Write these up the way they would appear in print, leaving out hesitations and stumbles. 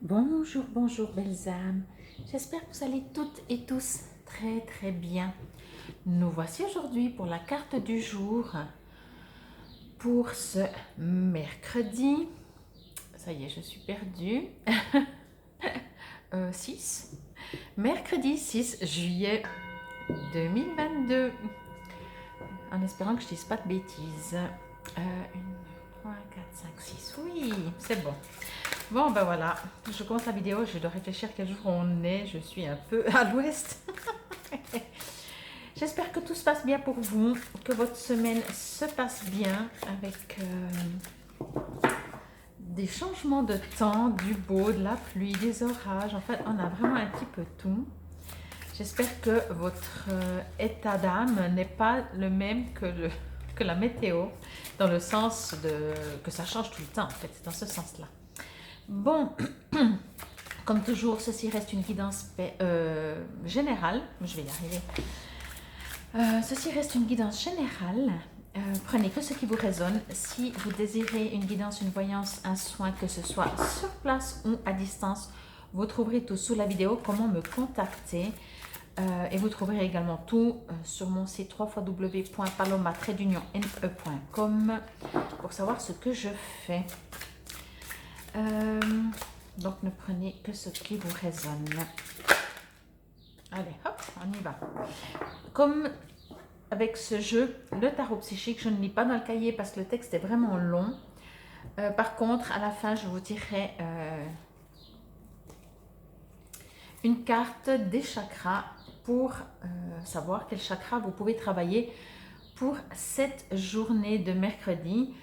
Bonjour, bonjour belles âmes. J'espère que vous allez toutes et tous très très bien. Nous voici aujourd'hui pour la carte du jour pour ce mercredi. Ça y est, je suis perdue. 6. Mercredi 6 juillet 2022. En espérant que je ne dise pas de bêtises. 1, 3, 4, 5, 6. Oui, c'est bon. Bon, ben voilà, je commence la vidéo, je dois réfléchir quel jour on est, je suis un peu à l'ouest. J'espère que tout se passe bien pour vous, que votre semaine se passe bien avec des changements de temps, du beau, de la pluie, des orages. En fait, on a vraiment un petit peu tout. J'espère que votre état d'âme n'est pas le même que la météo, dans le sens que ça change tout le temps, en fait, c'est dans ce sens-là. Bon, comme toujours, ceci reste une guidance générale. Je vais y arriver. Ceci reste une guidance générale. Prenez que ce qui vous résonne. Si vous désirez une guidance, une voyance, un soin, que ce soit sur place ou à distance, vous trouverez tout sous la vidéo, comment me contacter. Et vous trouverez également tout sur mon site www.paloma-ne.com pour savoir ce que je fais. Donc, ne prenez que ce qui vous résonne. Allez, hop, on y va. Comme avec ce jeu, le tarot psychique, je ne lis pas dans le cahier parce que le texte est vraiment long. Par contre, à la fin, je vous dirai une carte des chakras pour savoir quel chakra vous pouvez travailler pour cette journée de mercredi.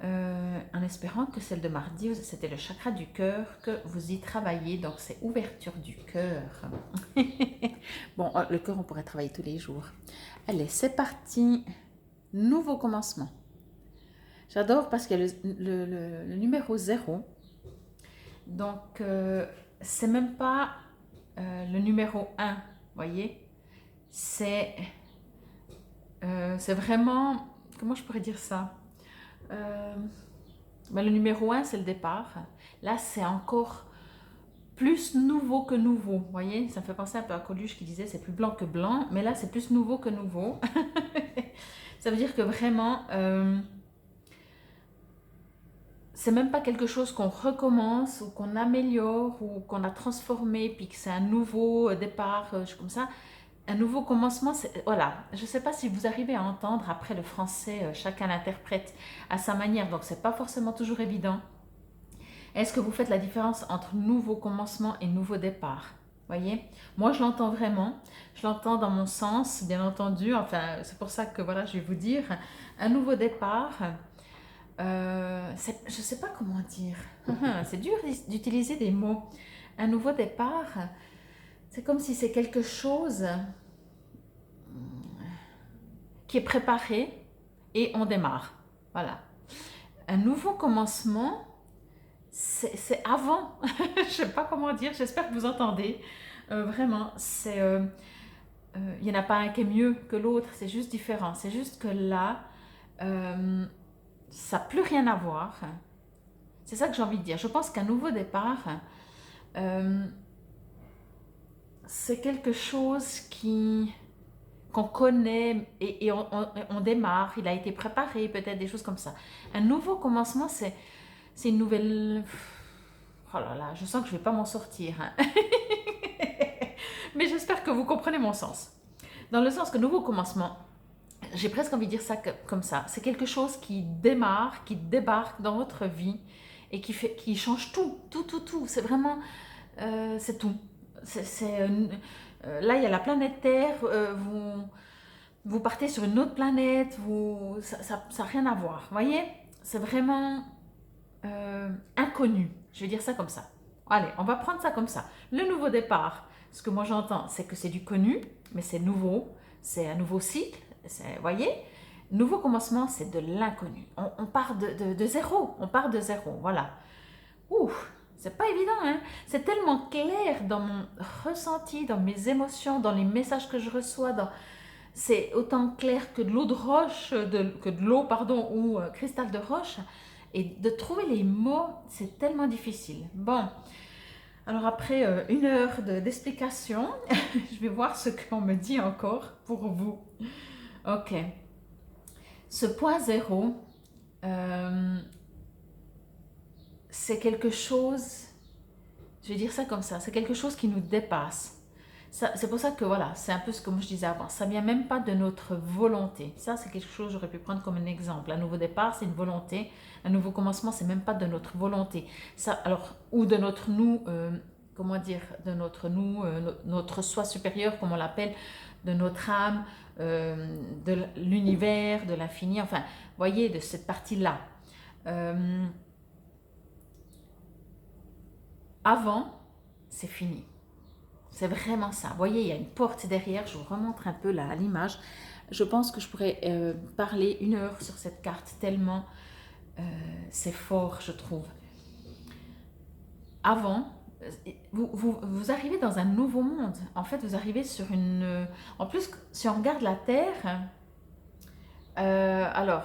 En espérant que celle de mardi, c'était le chakra du cœur que vous y travaillez, donc c'est ouverture du cœur. Bon, le cœur, on pourrait travailler tous les jours. Allez, c'est parti. Nouveau commencement. J'adore parce qu'il y a le numéro 0. Donc, c'est même pas le numéro 1, voyez. C'est vraiment, comment je pourrais dire ça? Ben, le numéro 1, c'est le départ. Là, c'est encore plus nouveau que nouveau. Vous voyez, ça me fait penser un peu à Coluche qui disait c'est plus blanc que blanc. Mais là, c'est plus nouveau que nouveau. Ça veut dire que vraiment, c'est même pas quelque chose qu'on recommence ou qu'on améliore ou qu'on a transformé puis que c'est un nouveau départ, comme ça. Un nouveau commencement, voilà. Je ne sais pas si vous arrivez à entendre après le français, chacun l'interprète à sa manière, donc c'est pas forcément toujours évident. Est-ce que vous faites la différence entre nouveau commencement et nouveau départ? Voyez, moi je l'entends vraiment, je l'entends dans mon sens, bien entendu. Enfin, c'est pour ça que voilà, je vais vous dire un nouveau départ. Je ne sais pas comment dire. C'est dur d'utiliser des mots. Un nouveau départ, c'est comme si c'est quelque chose qui est préparé et on démarre. Voilà. Un nouveau commencement, c'est avant. Je ne sais pas comment dire, j'espère que vous entendez. Vraiment, il n'y en a pas un qui est mieux que l'autre, c'est juste différent. C'est juste que là, ça n'a plus rien à voir. C'est ça que j'ai envie de dire. Je pense qu'un nouveau départ, c'est quelque chose qu'on connaît et on démarre, il a été préparé, peut-être des choses comme ça. Un nouveau commencement, c'est une nouvelle... Oh là là, je sens que je ne vais pas m'en sortir. Hein. Mais j'espère que vous comprenez mon sens. Dans le sens que nouveau commencement, j'ai presque envie de dire ça comme ça. C'est quelque chose qui démarre, qui débarque dans votre vie et qui change tout, tout, tout, tout. C'est vraiment... c'est tout. Là, il y a la planète Terre, vous partez sur une autre planète, ça n'a rien à voir. Vous voyez, c'est vraiment inconnu. Je vais dire ça comme ça. Allez, on va prendre ça comme ça. Le nouveau départ, ce que moi j'entends, c'est que c'est du connu, mais c'est nouveau, c'est un nouveau cycle. Vous voyez, nouveau commencement, c'est de l'inconnu. On part de zéro, on part de zéro, voilà. Ouf, c'est pas évident, hein. C'est tellement clair dans mon ressenti, dans mes émotions, dans les messages que je reçois. C'est autant clair que de l'eau de roche, que de l'eau, pardon, ou cristal de roche. Et de trouver les mots, c'est tellement difficile. Bon, Alors après 1 heure d'explication, je vais voir ce qu'on me dit encore pour vous. Ok. Ce point zéro, c'est quelque chose, je vais dire ça comme ça, c'est quelque chose qui nous dépasse. C'est pour ça que voilà, c'est un peu ce que je disais avant, ça vient même pas de notre volonté. Ça, c'est quelque chose que j'aurais pu prendre comme un exemple. Un nouveau départ, c'est une volonté. Un nouveau commencement, c'est même pas de notre volonté. Ça, alors, ou de notre nous, comment dire, de notre nous, notre soi supérieur, comme on l'appelle, de notre âme, de l'univers, de l'infini, enfin, voyez, de cette partie-là. Avant, c'est fini. C'est vraiment ça. Vous voyez, il y a une porte derrière. Je vous remontre un peu là à l'image. Je pense que je pourrais parler 1 heure sur cette carte tellement c'est fort, je trouve. Avant, vous arrivez dans un nouveau monde. En fait, vous arrivez sur une... En plus, si on regarde la Terre, alors,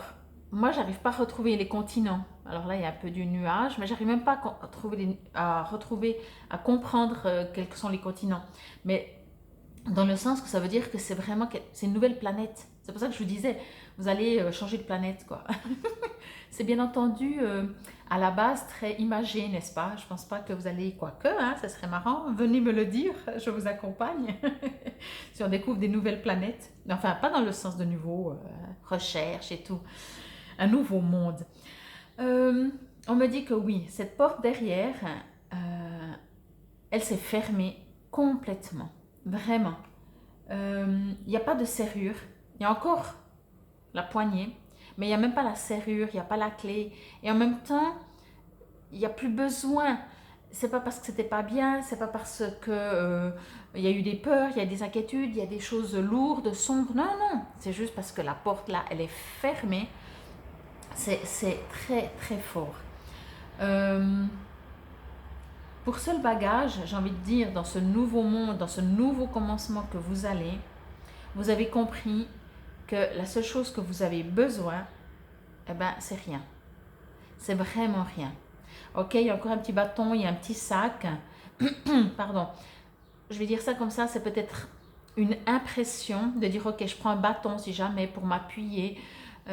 moi, j'arrive pas à retrouver les continents. Alors là, il y a un peu du nuage, mais j'arrive même pas à retrouver, à comprendre quels sont les continents. Mais dans le sens que ça veut dire que c'est vraiment c'est une nouvelle planète. C'est pour ça que je vous disais, vous allez changer de planète, quoi. C'est bien entendu à la base très imagé, n'est-ce pas? Je pense pas que vous allez, quoique, hein, ça serait marrant. Venez me le dire, je vous accompagne. Si on découvre des nouvelles planètes. Enfin, pas dans le sens de nouveau recherche et tout. Un nouveau monde. On me dit que oui, cette porte derrière, elle s'est fermée complètement. Vraiment. Il n'y a pas de serrure. Il y a encore la poignée, mais il n'y a même pas la serrure, il n'y a pas la clé. Et en même temps, il n'y a plus besoin. C'est pas parce que c'était pas bien, c'est pas parce que il y a eu des peurs, il y a des inquiétudes, il y a des choses lourdes, sombres. Non, non. C'est juste parce que la porte là, elle est fermée. C'est très très fort. Pour seul bagage, j'ai envie de dire, dans ce nouveau monde, dans ce nouveau commencement que vous avez compris que la seule chose que vous avez besoin, eh ben, c'est rien. C'est vraiment rien. Ok, il y a encore un petit bâton, il y a un petit sac. Pardon. Je vais dire ça comme ça, c'est peut-être une impression de dire ok, je prends un bâton si jamais pour m'appuyer.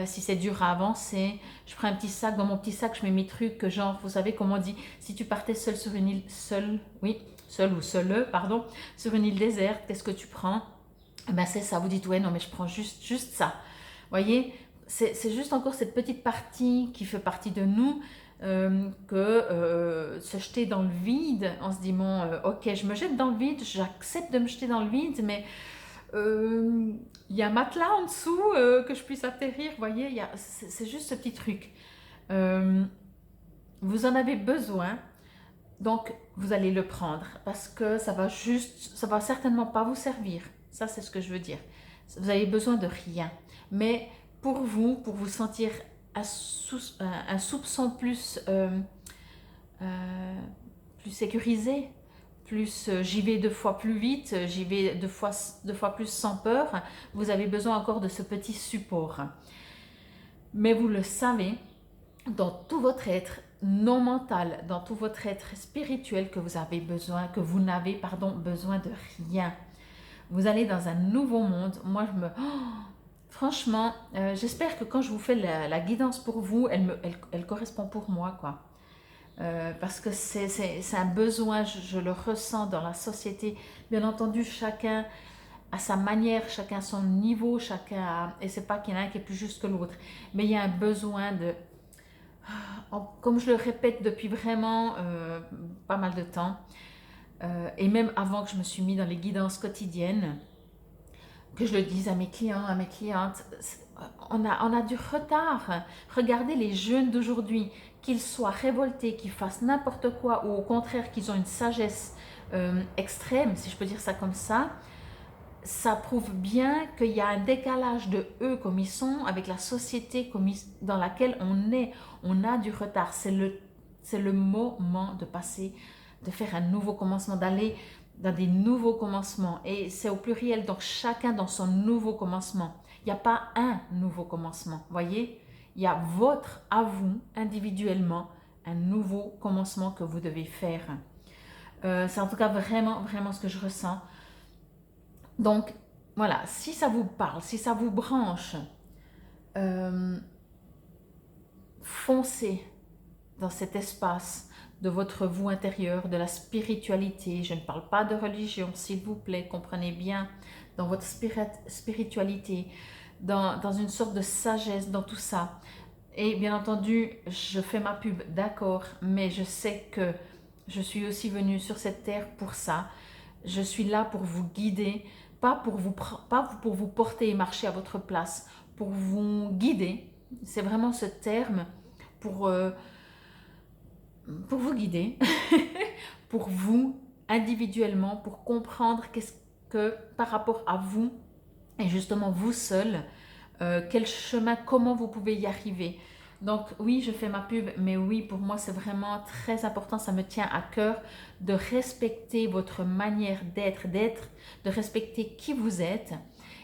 Si c'est dur à avancer, je prends un petit sac, dans mon petit sac je mets mes trucs, genre vous savez comment on dit, si tu partais seul sur une île, seul ou seule, pardon, sur une île déserte, qu'est-ce que tu prends? Ben c'est ça, vous dites ouais non mais je prends juste ça. Voyez, c'est juste encore cette petite partie qui fait partie de nous, que se jeter dans le vide, on se dit bon ok je me jette dans le vide, j'accepte de me jeter dans le vide, mais il y a un matelas en dessous que je puisse atterrir, vous voyez, c'est juste ce petit truc. Vous en avez besoin, donc vous allez le prendre parce que ça va certainement pas vous servir. Ça c'est ce que je veux dire. Vous avez besoin de rien, mais pour vous sentir un soupçon plus sécurisé, plus j'y vais 2 fois plus vite, j'y vais deux fois plus sans peur, vous avez besoin encore de ce petit support. Mais vous le savez, dans tout votre être non mental, dans tout votre être spirituel, que vous n'avez besoin de rien. Vous allez dans un nouveau monde. Moi, franchement, j'espère que quand je vous fais la guidance pour vous, elle correspond pour moi, quoi. Parce que c'est un besoin, je le ressens dans la société. Bien entendu, chacun à sa manière, chacun à son niveau, et c'est pas qu'il y en a un qui est plus juste que l'autre, mais il y a un besoin de, comme je le répète depuis vraiment pas mal de temps, et même avant que je me suis mis dans les guidances quotidiennes, que je le dise à mes clients, à mes clientes, on a du retard. Regardez les jeunes d'aujourd'hui, qu'ils soient révoltés, qu'ils fassent n'importe quoi, ou au contraire qu'ils ont une sagesse extrême, si je peux dire ça comme ça prouve bien qu'il y a un décalage de eux comme ils sont avec la société dans laquelle on est. On a du retard. C'est le moment de passer, de faire un nouveau commencement, d'aller dans des nouveaux commencements. Et c'est au pluriel, donc chacun dans son nouveau commencement. Il n'y a pas un nouveau commencement, voyez? Il y a à vous, individuellement, un nouveau commencement que vous devez faire. C'est en tout cas vraiment, vraiment ce que je ressens. Donc, voilà, si ça vous parle, si ça vous branche, foncez dans cet espace de votre vous intérieur, de la spiritualité. Je ne parle pas de religion, s'il vous plaît, comprenez bien, dans votre spiritualité, dans une sorte de sagesse, dans tout ça. Et bien entendu, je fais ma pub, d'accord, mais je sais que je suis aussi venue sur cette terre pour ça. Je suis là pour vous guider, pas pour vous porter et marcher à votre place, pour vous guider. C'est vraiment ce terme pour, pour vous guider, pour vous individuellement, pour comprendre qu'est-ce que par rapport à vous, et justement vous seul, quel chemin, comment vous pouvez y arriver. Donc oui, je fais ma pub, mais oui, pour moi, c'est vraiment très important, ça me tient à cœur de respecter votre manière d'être, de respecter qui vous êtes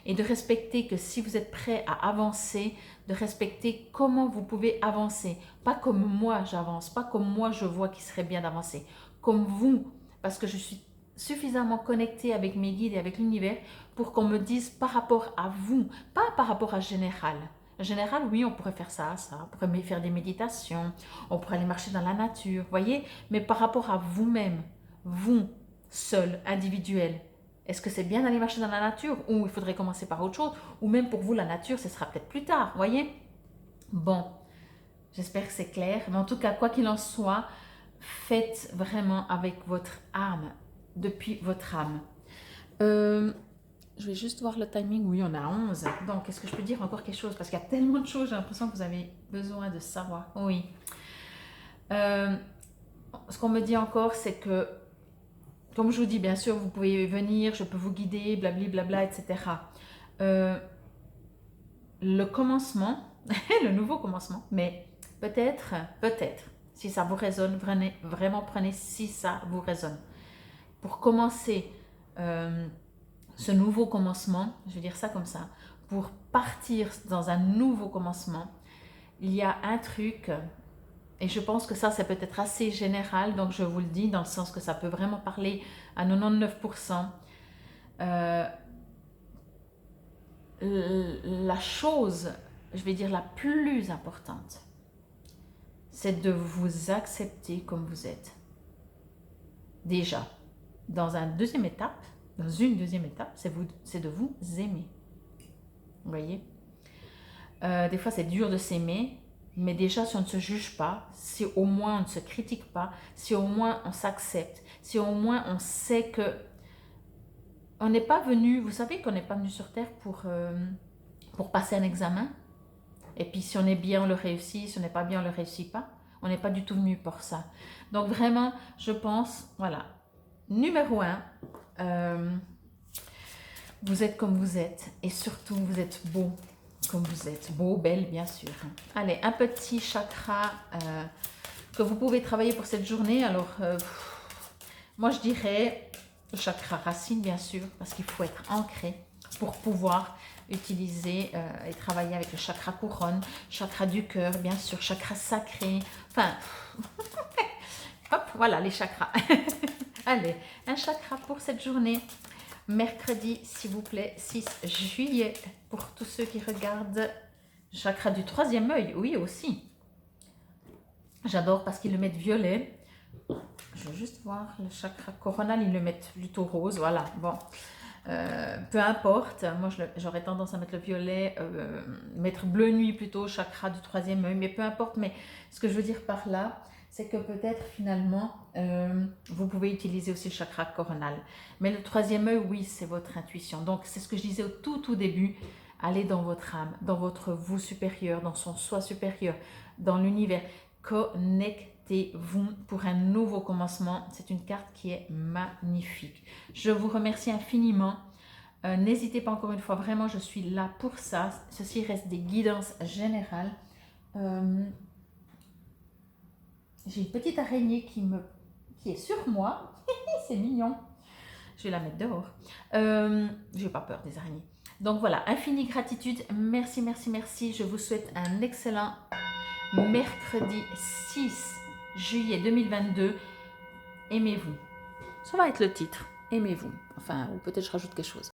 et de respecter que si vous êtes prêt à avancer, de respecter comment vous pouvez avancer. Pas comme moi j'avance, pas comme moi je vois qu'il serait bien d'avancer, comme vous, parce que je suis suffisamment connectée avec mes guides et avec l'univers pour qu'on me dise par rapport à vous, pas par rapport à général. En général, oui, on pourrait faire ça, on pourrait faire des méditations, on pourrait aller marcher dans la nature, voyez, mais par rapport à vous-même, vous, seul, individuel, est-ce que c'est bien d'aller marcher dans la nature ou il faudrait commencer par autre chose, ou même pour vous, la nature, ce sera peut-être plus tard, voyez. Bon, j'espère que c'est clair, mais en tout cas, quoi qu'il en soit, faites vraiment avec votre âme, depuis votre âme. Je vais juste voir le timing. Oui, on a 11. Donc, est-ce que je peux dire encore quelque chose? Parce qu'il y a tellement de choses, j'ai l'impression que vous avez besoin de savoir. Oui. Ce qu'on me dit encore, c'est que, comme je vous dis, bien sûr, vous pouvez venir, je peux vous guider, blablabla, etc. Le commencement, le nouveau commencement, mais peut-être, si ça vous résonne, vraiment prenez si ça vous résonne. Pour commencer ce nouveau commencement, je vais dire ça comme ça, pour partir dans un nouveau commencement, il y a un truc, et je pense que ça c'est peut-être assez général, donc je vous le dis dans le sens que ça peut vraiment parler à 99%. La chose, je vais dire la plus importante, c'est de vous accepter comme vous êtes. Déjà, dans une deuxième étape, c'est de vous aimer. Vous voyez, des fois c'est dur de s'aimer, mais déjà si on ne se juge pas, si au moins on ne se critique pas, si au moins on s'accepte, si au moins on sait que on n'est pas venu, vous savez qu'on n'est pas venu sur Terre pour passer un examen, et puis si on est bien on le réussit, si on n'est pas bien on ne le réussit pas, on n'est pas du tout venu pour ça. Donc vraiment, je pense, voilà, numéro 1, vous êtes comme vous êtes, et surtout vous êtes beau comme vous êtes, beau, belle bien sûr. Allez, un petit chakra que vous pouvez travailler pour cette journée. Alors, moi je dirais le chakra racine bien sûr, parce qu'il faut être ancré pour pouvoir utiliser et travailler avec le chakra couronne, chakra du cœur bien sûr, chakra sacré, enfin, hop, voilà les chakras. Allez, un chakra pour cette journée. Mercredi, s'il vous plaît, 6 juillet, pour tous ceux qui regardent. Chakra du troisième œil, oui aussi. J'adore parce qu'ils le mettent violet. Je vais juste voir le chakra coronal, ils le mettent plutôt rose, voilà, bon. Peu importe, moi j'aurais tendance à mettre le violet, mettre bleu nuit plutôt, chakra du troisième œil, mais peu importe, mais ce que je veux dire par là, c'est que peut-être finalement, vous pouvez utiliser aussi le chakra coronal. Mais le troisième œil, oui, c'est votre intuition. Donc, c'est ce que je disais au tout début, allez dans votre âme, dans votre vous supérieur, dans son soi supérieur, dans l'univers. Connectez-vous pour un nouveau commencement. C'est une carte qui est magnifique. Je vous remercie infiniment. N'hésitez pas encore une fois, vraiment, je suis là pour ça. Ceci reste des guidances générales. J'ai une petite araignée qui est sur moi. C'est mignon. Je vais la mettre dehors. Je n'ai pas peur des araignées. Donc voilà, infinie gratitude. Merci, merci, merci. Je vous souhaite un excellent mercredi 6 juillet 2022. Aimez-vous. Ça va être le titre. Aimez-vous. Enfin, ou peut-être je rajoute quelque chose.